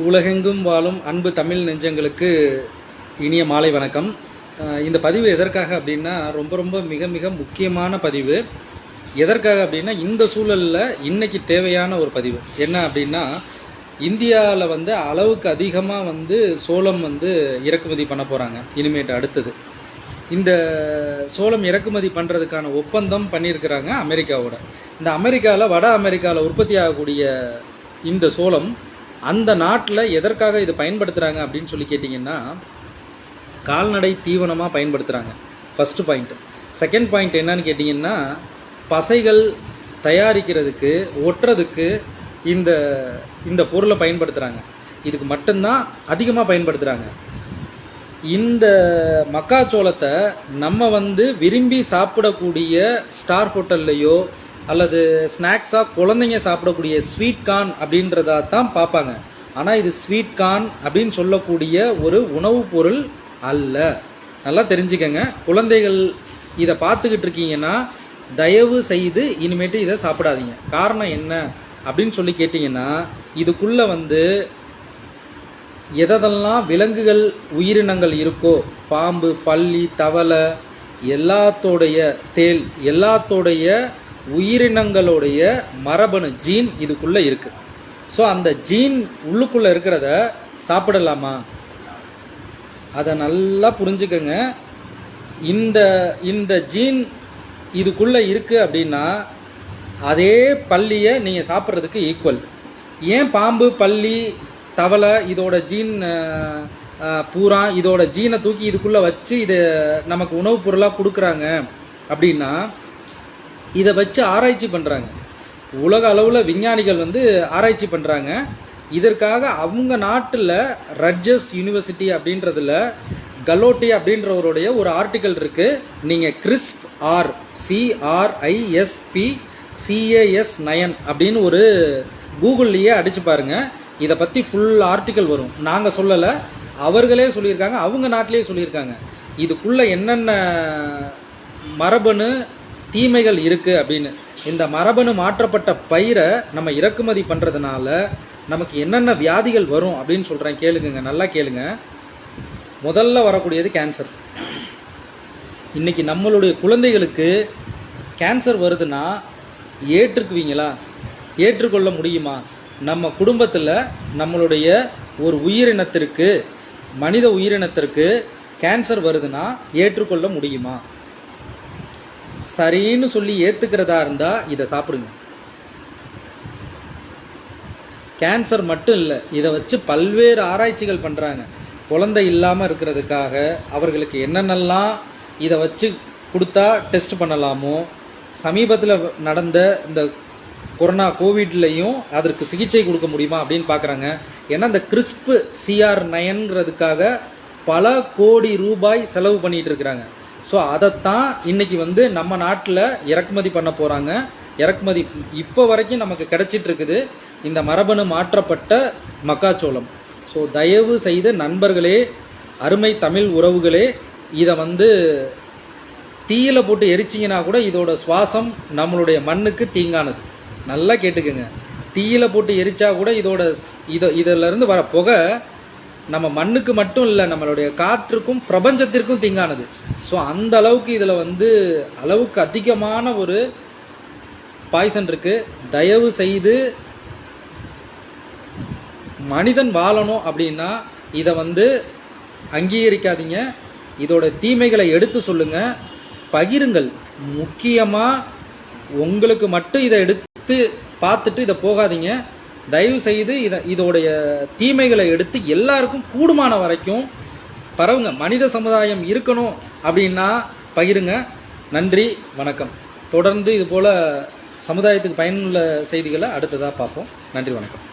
உலகெங்கும் வாழும் அன்பு தமிழ் நெஞ்சங்களுக்கு இனிய மாலை வணக்கம். இந்த பதிவு எதற்காக அப்படின்னா ரொம்ப ரொம்ப மிக மிக முக்கியமான பதிவு. எதற்காக அப்படின்னா இந்த சூழலில் இன்னைக்கு தேவையான ஒரு பதிவு என்ன அப்படின்னா, இந்தியாவில் அளவுக்கு அதிகமாக சோளம் இறக்குமதி பண்ண போகிறாங்க. இனிமேட்டு அடுத்தது இந்த சோளம் இறக்குமதி பண்ணுறதுக்கான ஒப்பந்தம் பண்ணியிருக்கிறாங்க அமெரிக்காவோட. இந்த அமெரிக்காவில் வட அமெரிக்காவில் உற்பத்தி ஆகக்கூடிய இந்த சோளம் அந்த நாட்டில் எதற்காக இதை பயன்படுத்துகிறாங்க அப்படின்னு சொல்லி கேட்டிங்கன்னா, கால்நடை தீவனமாக பயன்படுத்துகிறாங்க. First point. செகண்ட் பாயிண்ட் என்னன்னு கேட்டிங்கன்னா, பசைகள் தயாரிக்கிறதுக்கு ஒட்டுறதுக்கு இந்த இந்த பொருளை பயன்படுத்துகிறாங்க. இதுக்கு மட்டும்தான் அதிகமாக பயன்படுத்துகிறாங்க. இந்த மக்காச்சோளத்தை நம்ம விரும்பி சாப்பிடக்கூடிய ஸ்டார் ஹோட்டல்லையோ அல்லது ஸ்நாக்ஸாக குழந்தைங்க சாப்பிடக்கூடிய ஸ்வீட் கார்ன் அப்படின்றதா தான் பார்ப்பாங்க. ஆனால் இது ஸ்வீட் கார்ன் அப்படின்னு சொல்லக்கூடிய ஒரு உணவுப் பொருள் அல்ல. நல்லா தெரிஞ்சுக்கங்க. குழந்தைகள் இதை பார்த்துக்கிட்டு இருக்கீங்கன்னா தயவு செய்து இனிமேட்டு இதை சாப்பிடாதீங்க. காரணம் என்ன அப்படின்னு சொல்லி கேட்டிங்கன்னா, இதுக்குள்ளே எதெல்லாம் விலங்குகள் உயிரினங்கள் இருக்கோ, பாம்பு, பல்லி, தவளை, எல்லாத்தோடைய தேல், எல்லாத்தோடைய உயிரினங்களுடைய மரபணு ஜீன் இதுக்குள்ளே இருக்குது. ஸோ அந்த ஜீன் உள்ளுக்குள்ளே இருக்கிறத சாப்பிடலாமா? அதை நல்லா புரிஞ்சுக்கங்க. இந்த இந்த ஜீன் இதுக்குள்ளே இருக்குது அப்படின்னா அதே பல்லியை நீங்கள் சாப்பிட்றதுக்கு ஈக்குவல். ஏன் பாம்பு, பல்லி, தவளை இதோட ஜீன் பூரா இதோட ஜீனை தூக்கி இதுக்குள்ளே வச்சு இதை நமக்கு உணவுப் பொருளாக கொடுக்குறாங்க அப்படின்னா, இதை வச்சு ஆராய்ச்சி பண்ணுறாங்க. உலக அளவில் விஞ்ஞானிகள் ஆராய்ச்சி பண்ணுறாங்க. இதற்காக அவங்க நாட்டில் ரட்ஜஸ் யூனிவர்சிட்டி அப்படின்றதுல கலோட்டி அப்படின்றவருடைய ஒரு ஆர்டிக்கல் இருக்குது. நீங்கள் கிறிஸ்ப் CRISP-CAS9 அப்படின்னு ஒரு கூகுள்லேயே அடிச்சு பாருங்க. இதை பற்றி ஃபுல் ஆர்டிக்கல் வரும். நாங்கள் சொல்லலை, அவர்களே சொல்லியிருக்காங்க, அவங்க நாட்டிலே சொல்லியிருக்காங்க. இதுக்குள்ளே என்னென்ன மரபணு தீமைகள் இருக்குது அப்படின்னு. இந்த மரபணு மாற்றப்பட்ட பயிரை நம்ம இறக்குமதி பண்ணுறதுனால நமக்கு என்னென்ன வியாதிகள் வரும் அப்படின்னு சொல்கிறேன். கேளுங்க, நல்லா கேளுங்க. முதல்ல வரக்கூடியது கேன்சர். இன்றைக்கி நம்மளுடைய குழந்தைகளுக்கு கேன்சர் வருதுன்னா ஏற்றுக்குவீங்களா? ஏற்றுக்கொள்ள முடியுமா? நம்ம குடும்பத்தில் நம்மளுடைய ஒரு உயிரினத்திற்கு, மனித உயிரினத்திற்கு கேன்சர் வருதுன்னா ஏற்றுக்கொள்ள முடியுமா? சரின்னு சொல்லி ஏற்றுக்கிறதா இருந்தால் இதை சாப்பிடுங்க. கேன்சர் மட்டும் இல்லை, இதை வச்சு பல்வேறு ஆராய்ச்சிகள் பண்ணுறாங்க. குழந்தை இல்லாமல் இருக்கிறதுக்காக அவர்களுக்கு என்னென்னலாம் இதை வச்சு கொடுத்தா டெஸ்ட் பண்ணலாமோ, சமீபத்தில் நடந்த இந்த கொரோனா கோவிட்லையும் அதற்கு சிகிச்சை கொடுக்க முடியுமா அப்படின்னு பார்க்குறாங்க. ஏன்னா இந்த கிறிஸ்ப் CR9ங்கிறதுக்காக பல கோடி ரூபாய் செலவு பண்ணிட்டு இருக்கிறாங்க. ஸோ அதைத்தான் இன்னைக்கு நம்ம நாட்டில் இறக்குமதி பண்ண போகிறாங்க. இறக்குமதி இப்போ வரைக்கும் நமக்கு கிடைச்சிட்டு இருக்குது இந்த மரபணு மாற்றப்பட்ட மக்காச்சோளம். ஸோ தயவு செய்த நண்பர்களே, அருமை தமிழ் உறவுகளே, இதை தீயில போட்டு எரிச்சிங்கன்னா கூட இதோட சுவாசம் நம்மளுடைய மண்ணுக்கு தீங்கானது. நல்லா கேட்டுக்குங்க. தீயில போட்டு எரிச்சா கூட இதிலிருந்து வர புகை நம்ம மண்ணுக்கு மட்டும் இல்லை, நம்மளுடைய காற்றுக்கும் பிரபஞ்சத்திற்கும் தீங்கானது. ஸோ அந்த அளவுக்கு இதில் அளவுக்கு அதிகமான ஒரு பாய்சன் இருக்கு. தயவு செய்து மனிதன் வாழணும் அப்படின்னா இதை அங்கீகரிக்காதீங்க. இதோட தீமைகளை எடுத்து சொல்லுங்க, பகிருங்கள். முக்கியமாக உங்களுக்கு மட்டும் இதை எடுத்து பார்த்துட்டு இதை போகாதீங்க. தயவு செய்து இதோடைய தீமைகளை எடுத்து எல்லாருக்கும் கூடுமான வரைக்கும் பரவுங்க. மனித சமுதாயம் இருக்கணும் அப்படின்னா பகிருங்க. நன்றி, வணக்கம். தொடர்ந்து இது போல் சமுதாயத்துக்கு பயனுள்ள செய்திகளை அடுத்ததாக பார்ப்போம். நன்றி, வணக்கம்.